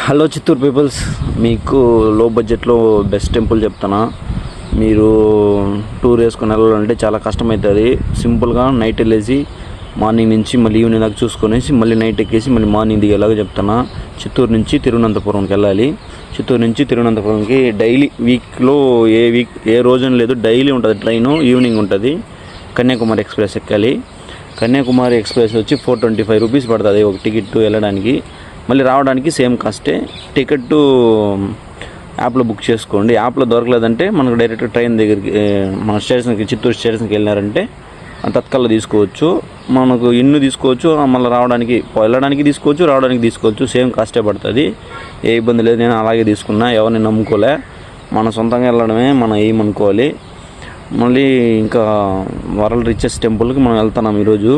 Hello Chittoor peoples, మీకు లో బడ్జెట్లో బెస్ట్ టెంపుల్ చెప్తాను. మీరు టూర్ వేసుకొని వెళ్ళాలంటే చాలా కష్టమవుతుంది. సింపుల్గా నైట్ వెళ్ళేసి మార్నింగ్ నుంచి మళ్ళీ ఈవినింగ్ దాకా చూసుకొనేసి మళ్ళీ నైట్ ఎక్కేసి మళ్ళీ మార్నింగ్ దిగేలాగా చెప్తాను. చిత్తూరు నుంచి తిరువనంతపురంకి వెళ్ళాలి. చిత్తూరు నుంచి తిరువనంతపురంకి డైలీ వీక్లో ఏ రోజున లేదు, డైలీ ఉంటుంది ట్రైను. ఈవినింగ్ ఉంటుంది. కన్యాకుమారి ఎక్స్ప్రెస్ ఎక్కాలి. కన్యాకుమారి ఎక్స్ప్రెస్ వచ్చి 425 రూపీస్ పడుతుంది ఒక టికెట్ వెళ్ళడానికి. మళ్ళీ రావడానికి సేమ్ కాస్టే. టికెట్ యాప్లో బుక్ చేసుకోండి. యాప్లో దొరకలేదంటే మనకు డైరెక్ట్ ట్రైన్ దగ్గరికి మన స్టేషన్కి, చిత్తూరు స్టేషన్కి వెళ్ళారంటే తత్కాల్లో తీసుకోవచ్చు. మనకు ఇన్ను తీసుకోవచ్చు, మళ్ళీ వెళ్ళడానికి తీసుకోవచ్చు, రావడానికి తీసుకోవచ్చు. సేమ్ కాస్టే పడుతుంది, ఏ ఇబ్బంది లేదు. నేను అలాగే తీసుకున్నా, ఎవరిని నమ్ముకోలే. మన సొంతంగా వెళ్ళడమే మనం ఏమనుకోవాలి. మళ్ళీ ఇంకా వరల్డ్ రిచెస్ట్ టెంపుల్కి మనం వెళ్తున్నాం ఈరోజు.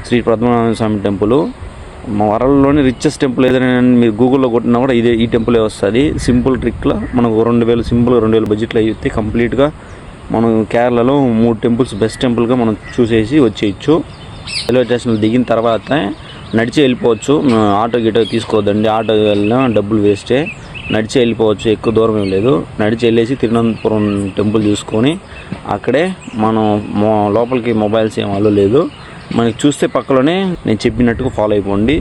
శ్రీ పద్మనాభ స్వామి టెంపుల్. మా వరల్డ్లోని రిచెస్ట్ టెంపుల్ ఏదైనా మీరు గూగుల్లో కొట్టినా కూడా ఈ టెంపులే వస్తుంది. సింపుల్ ట్రిక్లో మనకు 2000 సింపుల్గా 2000 బడ్జెట్లో అయితే కంప్లీట్గా మనం కేరళలో 3 టెంపుల్స్ బెస్ట్ టెంపుల్గా మనం చూసేసి వచ్చేయచ్చు. రైల్వే స్టేషన్లో దిగిన తర్వాత నడిచి వెళ్ళిపోవచ్చు. ఆటో గిటో తీసుకోవద్దండి, ఆటో వెళ్ళినా డబ్బులు వేస్టే. నడిచి వెళ్ళిపోవచ్చు, ఎక్కువ దూరం ఏం లేదు. నడిచి వెళ్ళేసి తిరువనంతపురం టెంపుల్ చూసుకొని అక్కడే మనం లోపలికి మొబైల్స్ ఏం అలో లేదు. మనకి చూస్తే పక్కలోనే నేను చెప్పినట్టుగా ఫాలో అయిపోండి.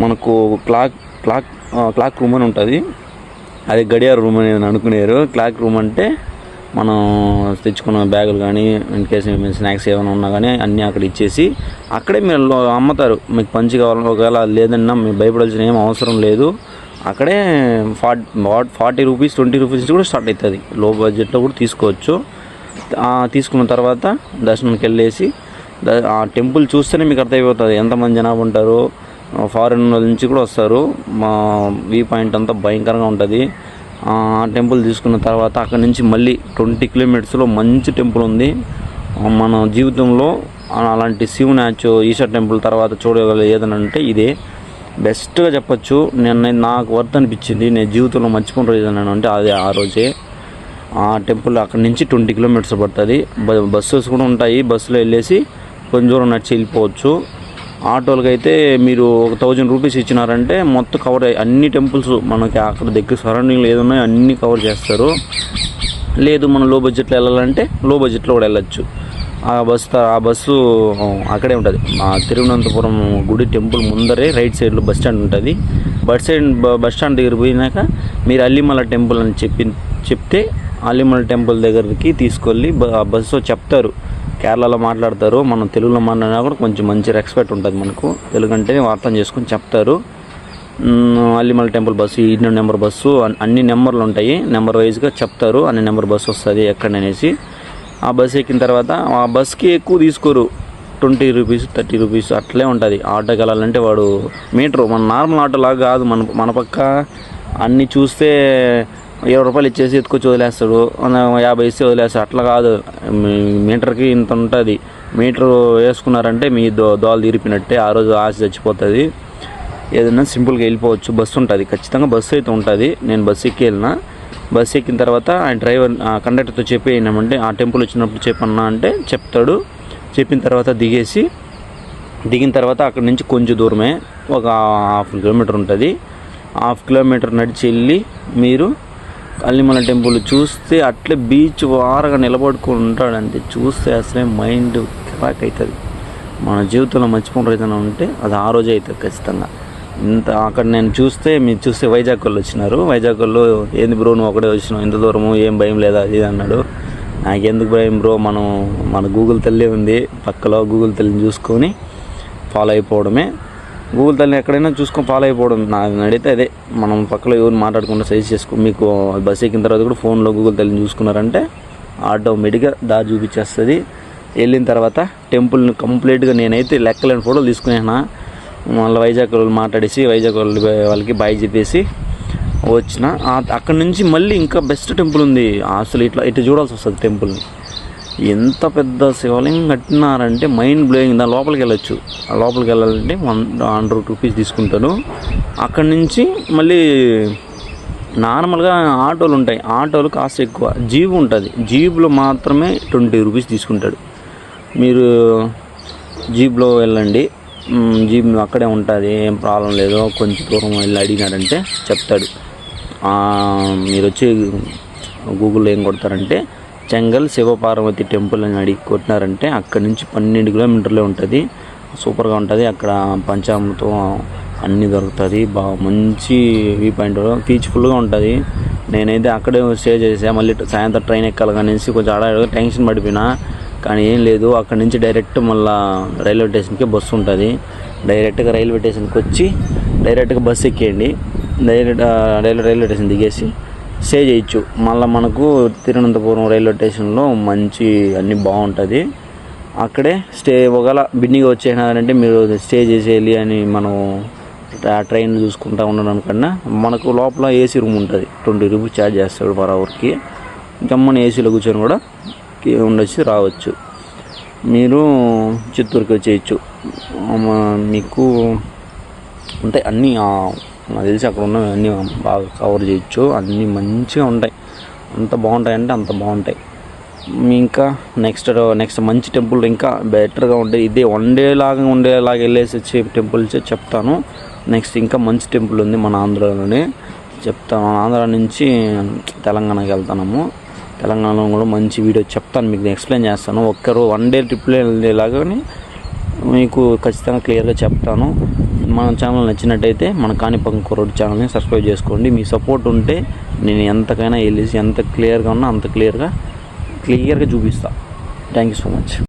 మనకు క్లాక్ రూమ్ అని ఉంటుంది. అది గడియార రూమ్ అనేది అనుకునేరు. క్లాక్ రూమ్ అంటే మనం తెచ్చుకున్న బ్యాగులు కానీ, ఇన్ కేసు స్నాక్స్ ఏమైనా ఉన్నా కానీ అన్నీ అక్కడ ఇచ్చేసి అక్కడే మీరు అమ్ముతారు. మీకు పంచి కావాలని, ఒకవేళ లేదన్నా మీరు భయపడాల్సిన ఏం అవసరం లేదు. అక్కడే 40 రూపీస్ 20 రూపీస్ నుంచి కూడా స్టార్ట్ అవుతుంది. లో బడ్జెట్లో కూడా తీసుకోవచ్చు. తీసుకున్న తర్వాత దర్శనానికి వెళ్ళేసి ఆ టెంపుల్ చూస్తేనే మీకు అర్థమైపోతుంది ఎంతమంది జనాభా ఉంటారు. ఫారెన్ నుంచి కూడా వస్తారు. మా వ్యూ పాయింట్ అంతా భయంకరంగా ఉంటుంది. ఆ టెంపుల్ తీసుకున్న తర్వాత అక్కడ నుంచి మళ్ళీ 20 కిలోమీటర్స్లో మంచి టెంపుల్ ఉంది. మన జీవితంలో అలాంటి శివనాచ్, ఈశ్వర్ టెంపుల్ తర్వాత చూడగల ఏదైనా అంటే ఇదే బెస్ట్గా చెప్పచ్చు. నాకు వర్త్ అనిపించింది. నేను జీవితంలో మర్చిపోయిన రోజు ఏదైనా అంటే అదే ఆ రోజే. ఆ టెంపుల్ అక్కడ నుంచి 20 కిలోమీటర్స్ పడుతుంది. బస్సెస్ కూడా ఉంటాయి. బస్సులో వెళ్ళేసి కొంచెం దూరం నడిచి వెళ్ళిపోవచ్చు. ఆటోలకి అయితే మీరు 1000 రూపీస్ ఇచ్చినారంటే మొత్తం కవర్ అన్ని టెంపుల్స్ మనకి అక్కడ దగ్గర సరౌండింగ్లో ఏదున్నాయో అన్నీ కవర్ చేస్తారు. లేదు మనం లో బడ్జెట్లో వెళ్ళాలంటే లో బడ్జెట్లో కూడా వెళ్ళచ్చు. ఆ బస్సు అక్కడే ఉంటుంది. ఆ తిరువనంతపురం గుడి టెంపుల్ ముందరే రైట్ సైడ్లో బస్ స్టాండ్ ఉంటుంది. బస్ స్టాండ్ దగ్గర పోయినాక మీరు అల్లిమల టెంపుల్ అని చెప్తే అల్లిమల టెంపుల్ దగ్గరికి తీసుకెళ్ళి ఆ బస్సు చెప్తారు. కేరళలో మాట్లాడతారు, మనం తెలుగులో మాట్లాడినా కూడా కొంచెం మంచి రెస్పెక్ట్ ఉంటుంది మనకు. తెలుగు అంటే అర్థం చేసుకొని చెప్తారు. అల్లిమల టెంపుల్ బస్సు, ఈ నెంబర్ బస్సు, అన్ని నెంబర్లు ఉంటాయి. నెంబర్ వైజ్గా చెప్తారు. అన్ని నెంబర్ బస్సు వస్తుంది ఎక్కడనేసి. ఆ బస్సు ఎక్కిన తర్వాత ఆ బస్కి ఎక్కువ తీసుకోరు. 20 రూపీస్ 30 రూపీస్ అట్లే ఉంటుంది. ఆటోకి వెళ్ళాలంటే వాడు మీటరు మన నార్మల్ ఆటో లాగా కాదు. మన పక్క అన్నీ చూస్తే 20 రూపాయలు ఇచ్చేసి ఎత్తుకొచ్చి వదిలేస్తాడు, 50 ఇస్తే వదిలేస్తాడు. అట్లా కాదు, మీటర్కి ఇంత ఉంటుంది. మీటరు వేసుకున్నారంటే మీ దోలు తీరిపినట్టే. ఆ రోజు ఆశ చచ్చిపోతుంది. ఏదైనా సింపుల్గా వెళ్ళిపోవచ్చు. బస్సు ఉంటుంది, ఖచ్చితంగా బస్సు అయితే ఉంటుంది. నేను బస్సు ఎక్కి వెళ్ళిన. బస్సు ఎక్కిన తర్వాత ఆయన డ్రైవర్ కండక్టర్తో చెప్పి అయినామంటే ఆ టెంపుల్ వచ్చినప్పుడు చెప్పన్నా అంటే చెప్తాడు. చెప్పిన తర్వాత దిగిన తర్వాత అక్కడి నుంచి కొంచెం దూరమే, ఒక 1/2 కిలోమీటర్ ఉంటుంది. 1/2 కిలోమీటర్ నడిచి వెళ్ళి మీరు అల్లిమల టెంపుల్ చూస్తే అట్లే బీచ్ వారగా నిలబడుకొని ఉంటాడంటే చూస్తే అసలే మైండ్ క్రాక్ అవుతుంది. మన జీవితంలో మర్చిపోయిన రోజున ఉంటే అది ఆ రోజే అవుతుంది ఖచ్చితంగా. అక్కడ నేను మీరు చూస్తే వైజాగ్ వాళ్ళు వచ్చినారు. వైజాగ్ వాళ్ళు ఏంది బ్రో నువ్వు ఒకడే వచ్చినావు, ఇంత దూరము, ఏం భయం లేదా అది అన్నాడు. నాకెందుకు భయం బ్రో, మన గూగుల్ తల్లి ఉంది పక్కలో. గూగుల్ తల్లిని చూసుకొని ఫాలో అయిపోవడమే. గూగుల్ తల్లిని ఎక్కడైనా చూసుకొని ఫాలో అయిపోవడం. నాకు నడితే అదే, మనం పక్కలో ఎవరు మాట్లాడకుండా సజెస్ట్ చేసుకో. మీకు బస్ ఎక్కిన తర్వాత కూడా ఫోన్లో గూగుల్ తల్లిని చూసుకున్నారంటే ఆటోమేటిక్గా దారి చూపించేస్తుంది. వెళ్ళిన తర్వాత టెంపుల్ని కంప్లీట్గా నేనైతే లెక్కలేని ఫోటోలు తీసుకునేనా. మళ్ళీ వైజాగ్ వాళ్ళు మాట్లాడేసి వైజాగ్ వాళ్ళకి బాయ్ చెప్పేసి వచ్చిన. అక్కడ నుంచి మళ్ళీ ఇంకా బెస్ట్ టెంపుల్ ఉంది. అసలు ఇట్లా చూడాల్సి వస్తుంది టెంపుల్ని. ఎంత పెద్ద శివలింగం కట్టినారంటే మైండ్ బ్లోయింగ్. దాని లోపలికి వెళ్ళొచ్చు. ఆ లోపలికి వెళ్ళాలంటే 100 రూపీస్ తీసుకుంటాను. అక్కడి నుంచి మళ్ళీ నార్మల్గా ఆటోలు ఉంటాయి. ఆటోలు కాస్ట్ ఎక్కువ. జీప్ ఉంటుంది. జీప్లో మాత్రమే 20 రూపీస్ తీసుకుంటాడు. మీరు జీప్లో వెళ్ళండి. జీప్ అక్కడే ఉంటుంది, ఏం ప్రాబ్లం లేదు. కొంచెం దూరం వెళ్ళి అడిగినారంటే చెప్తాడు. మీరు వచ్చి గూగుల్లో ఏం కొడతారంటే చెంగల్ శివపార్వతి టెంపుల్ అని అడిగి కొట్టినారంటే అక్కడి నుంచి 12 కిలోమీటర్లే ఉంటుంది. సూపర్గా ఉంటుంది. అక్కడ పంచామృతం అన్నీ దొరుకుతుంది. బాగా మంచి వ్యూ పాయింట్, పీస్ఫుల్గా ఉంటుంది. నేనైతే అక్కడే స్టే చేసా. మళ్ళీ సాయంత్రం ట్రైన్ ఎక్కాలి అనేసి కొంచెం టెన్షన్ పడిపోయినా, కానీ ఏం లేదు. అక్కడి నుంచి డైరెక్ట్ మళ్ళీ రైల్వే స్టేషన్కి బస్సు ఉంటుంది. డైరెక్ట్గా రైల్వే స్టేషన్కి వచ్చి డైరెక్ట్గా బస్సు ఎక్కేయండి. రైల్వే స్టేషన్ దిగేసి స్టే చేయొచ్చు. మళ్ళీ మనకు తిరువనంతపురం రైల్వే స్టేషన్లో మంచి అన్నీ బాగుంటుంది. అక్కడే స్టే ఒకవేళ బిన్నిగా వచ్చేసినారంటే మీరు స్టే చేసేయాలి అని మనం ట్రైన్ చూసుకుంటూ ఉండడం కన్నా మనకు లోపల ఏసీ రూమ్ ఉంటుంది. 20 రూపీస్ ఛార్జ్ చేస్తాడు పర్ అవర్కి. గమ్మని ఏసీలో కూర్చొని కూడా ఉండొచ్చు, రావచ్చు. మీరు చిత్తూరుకి వచ్చేయచ్చు. మీకు ఉంటాయి అన్నీ, నాకు తెలిసి అక్కడ ఉన్నవి అన్నీ బాగా కవర్ చేయొచ్చు. అన్నీ మంచిగా ఉంటాయి. అంత బాగుంటాయంటే అంత బాగుంటాయి. ఇంకా నెక్స్ట్ మంచి టెంపుల్ ఇంకా బెటర్గా ఉంటాయి. ఇదే ఉండేలాగా వెళ్ళేసి వచ్చే టెంపుల్స్ చెప్తాను. నెక్స్ట్ ఇంకా మంచి టెంపుల్ ఉంది మన ఆంధ్రాలోనే చెప్తాను. ఆంధ్ర నుంచి తెలంగాణకి వెళ్తున్నాము. తెలంగాణలో కూడా మంచి వీడియో చెప్తాను, మీకు ఎక్స్ప్లెయిన్ చేస్తాను. వన్ డే ట్రిప్లో వెళ్ళేలాగానే మీకు ఖచ్చితంగా క్లియర్గా చెప్తాను. మన ఛానల్ నచ్చినట్టయితే మన కాణిపాకం కుర్రోడు ఛానల్ని సబ్స్క్రైబ్ చేసుకోండి. మీ సపోర్ట్ ఉంటే నేను ఎంతకైనా వెళ్ళేసి ఎంత క్లియర్గా ఉన్నా అంత క్లియర్గా చూపిస్తాను. Thank you so much.